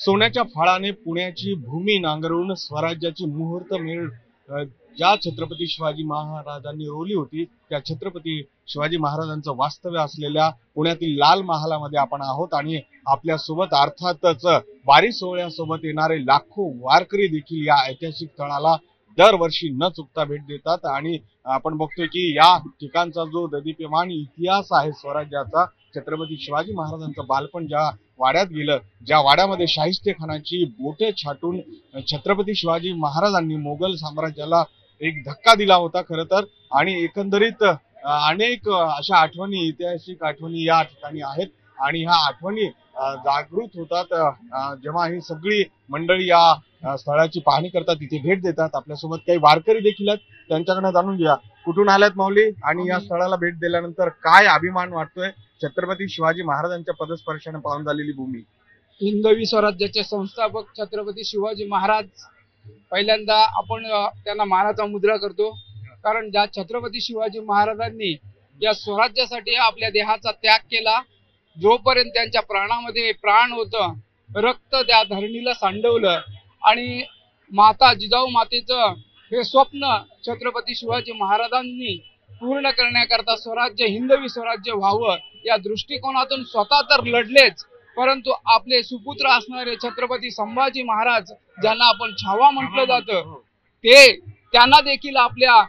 सोन्याच्या फाळाने पुण्याची भूमी नांगरून स्वराज्याची मुहूर्तमेढ ज्या छत्रपती शिवाजी महाराजांनी रोवली होती त्या छत्रपती शिवाजी महाराजांचं वास्तव्य असलेल्या पुण्यातील लाल महालामध्ये आपण आहोत आणि आपल्या सोबत अर्थातच वारी सोहळ्यासोबत येणारे लाखो वारकरी देखील या ऐतिहासिक स्थळाला दरवर्षी न चुकता भेट देतात आणि आपण बघतोय की या ठिकाणचा जो ददीप्यमान इतिहास आहे स्वराज्याचा, छत्रपती शिवाजी महाराजांचं बालपण ज्या वाड्यात गेलं, ज्या वाड्यामध्ये शाहिस्तेखानाची बोटे छाटून छत्रपती शिवाजी महाराजांनी मोगल साम्राज्याला एक धक्का दिला होता खरं तर, आणि एकंदरीत अनेक अशा आठवणी, ऐतिहासिक आठवणी या ठिकाणी आहेत आणि ह्या आठवणी जागृत होतात जेव्हा ही सगळी मंडळी या स्थळाची पाहणी करतात, तिथे भेट देतात। आपल्यासोबत काही वारकरी देखील आहेत, त्यांच्याकडे जाणून घ्या कुठून आल्यात माऊली आणि या स्थळाला भेट दिल्यानंतर काय अभिमान वाटतोय छत्रपती शिवाजी महाराजांच्या पदस्पर्शाने पावन झालेली भूमी। हिंदवी स्वराज्याचे संस्थापक छत्रपती शिवाजी महाराज, पहिल्यांदा आपण त्यांना मानाचा मुद्रा करतो, कारण ज्या छत्रपती शिवाजी महाराजांनी या स्वराज्यासाठी आपल्या देहाचा त्याग केला, जोपर्यंत त्यांच्या प्राणामध्ये प्राण होतं, रक्त त्या धरणीला सांडवलं आणि माता जिजाऊ मातेचं हे स्वप्न छत्रपती शिवाजी महाराजांनी पूर्ण करण्याकरता स्वराज्य, हिंदवी स्वराज्य व्हावं या दृष्टिकोनातून स्वतः तर लढलेच, परंतु आपले सुपुत्र असणारे छत्रपती संभाजी महाराज, ज्यांना आपण छावा म्हटलं जातं, ते त्यांना देखील आपल्या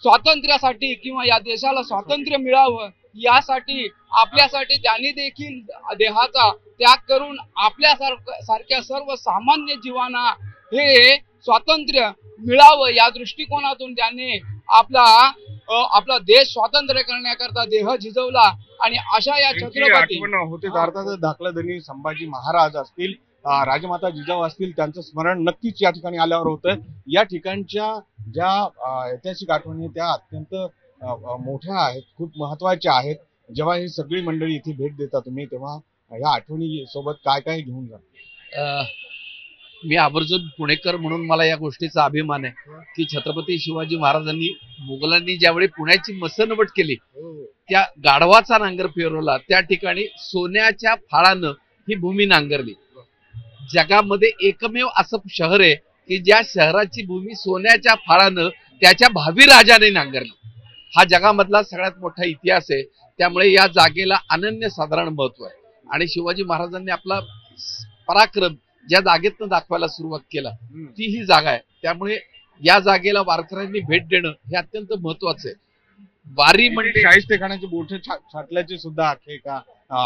स्वातंत्र्यासाठी किंवा या देशाला स्वातंत्र्य मिळावं यासाठी आपल्यासाठी त्यांनी देखील देहाचा त्याग करून आपल्या सारख्या सर्व सामान्य जीवांना हे स्वातंत्र्य मिळावं या दृष्टिकोनातून त्यांनी आपला देश स्वातंत्र्य करण्याकरता देह झिजवला। आणि अशा या छत्रपती होते अर्थातच धाकलधनी संभाजी महाराज असतील, राजमाता जिजाऊ असतील, त्यांचं स्मरण नक्कीच या ठिकाणी आल्यावर होतं। या ठिकाणच्या ज्या ऐतिहासिक आठवणी त्या अत्यंत मोठ्या आहेत, खूप महत्वाच्या आहेत। जेव्हा ही सगळी मंडळी इथे भेट देता तुम्ही, तेव्हा या आठवणी सोबत काय काय घेऊन जा? मी आवर्जून पुणेकर म्हणून मला या गोष्टीचा अभिमान आहे की छत्रपती शिवाजी महाराजांनी मुघलांनी ज्यावेळी पुण्याची मसनवट केली, त्या गाढवाचा नांगर फिरवला, त्या ठिकाणी सोन्याच्या फाळानं ही भूमी नांगरली। जगामध्ये एकमेव असं शहर आहे की ज्या शहराची भूमी सोन्याच्या फाळानं त्याच्या भावी राजाने नांगरली। हा जगामधला सगळ्यात मोठा इतिहास आहे, त्यामुळे या जागेला अनन्यसाधारण महत्व आहे आणि शिवाजी महाराजांनी आपला पराक्रम ज्या जागेतनं दाखवायला सुरुवात केला ती ही जागा आहे, त्यामुळे या जागेला वारकऱ्यांनी भेट देणं हे अत्यंत महत्वाचं आहे। वारी म्हणजे शाहिस्तेखानाची बोटे छाटल्याची सुद्धा आख्यायिका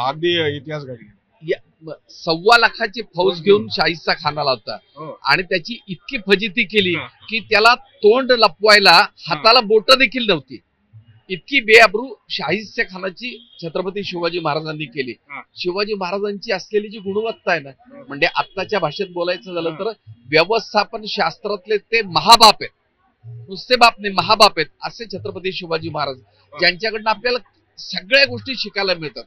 अगदी इतिहास घडली। 1.25 लाखाची फौज घेऊन शाहिस्ता खान आला होता आणि त्याची इतकी फजिती केली की त्याला तोंड लपवायला हाताला बोट देखील नव्हती, इतकी बेअब्रू शाहिस्ते खानाची छत्रपती शिवाजी महाराजांनी केली। शिवाजी महाराजांची असलेली जी गुणवत्ता आहे ना, म्हणजे आत्ताच्या भाषेत बोलायचं झालं तर व्यवस्थापन शास्त्रातले ते महाबाप आहेत, नुसते बाप नाही महाबाप आहेत असे छत्रपती शिवाजी महाराज, ज्यांच्याकडनं आपल्याला सगळ्या गोष्टी शिकायला मिळतात।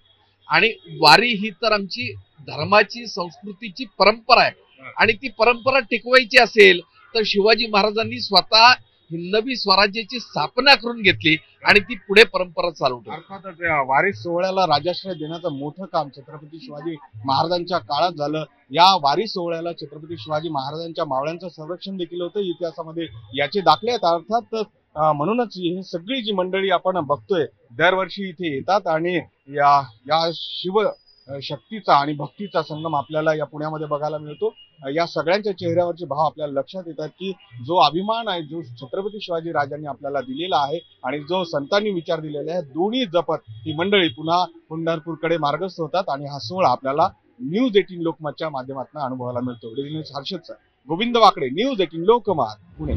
आणि वारी ही तर आमची धर्माची, संस्कृतीची परंपरा आहे आणि ती परंपरा टिकवायची असेल तर शिवाजी महाराजांनी स्वतः हिंदवी स्वराज्याची स्थापना करून घेतली आणि ती पुढे परंपरा चालू ठेवली। अर्थातच वारी सोहळ्याला राजाश्रय देण्याचं मोठं काम छत्रपती शिवाजी महाराजांच्या काळात झालं। या वारी सोहळ्याला छत्रपती शिवाजी महाराजांच्या मावळ्यांचं संरक्षण देखील होतं, इतिहासामध्ये याचे दाखले आहेत। अर्थात म्हणूनच ही सगळी जी मंडळी आपण बघतोय दरवर्षी इथे येतात आणि या शिव शक्तीचा आणि भक्तीचा संगम आपल्याला या पुण्यामध्ये बघायला मिळतो। या सगळ्यांच्या चेहऱ्यावरचे भाव आपल्याला लक्षात येतात की जो अभिमान आहे, जो छत्रपती शिवाजी राजांनी आपल्याला दिलेला आहे आणि जो संतांनी विचार दिलेला आहे, दोन्ही जपत ही मंडळी पुन्हा पंढरपूरकडे मार्गस्थ होतात आणि हा सोहळा आपल्याला न्यूज 18 लोकमतच्या माध्यमातून अनुभवायला मिळतो। हर्षद, गोविंद वाकडे, न्यूज 18 लोकमत, पुणे।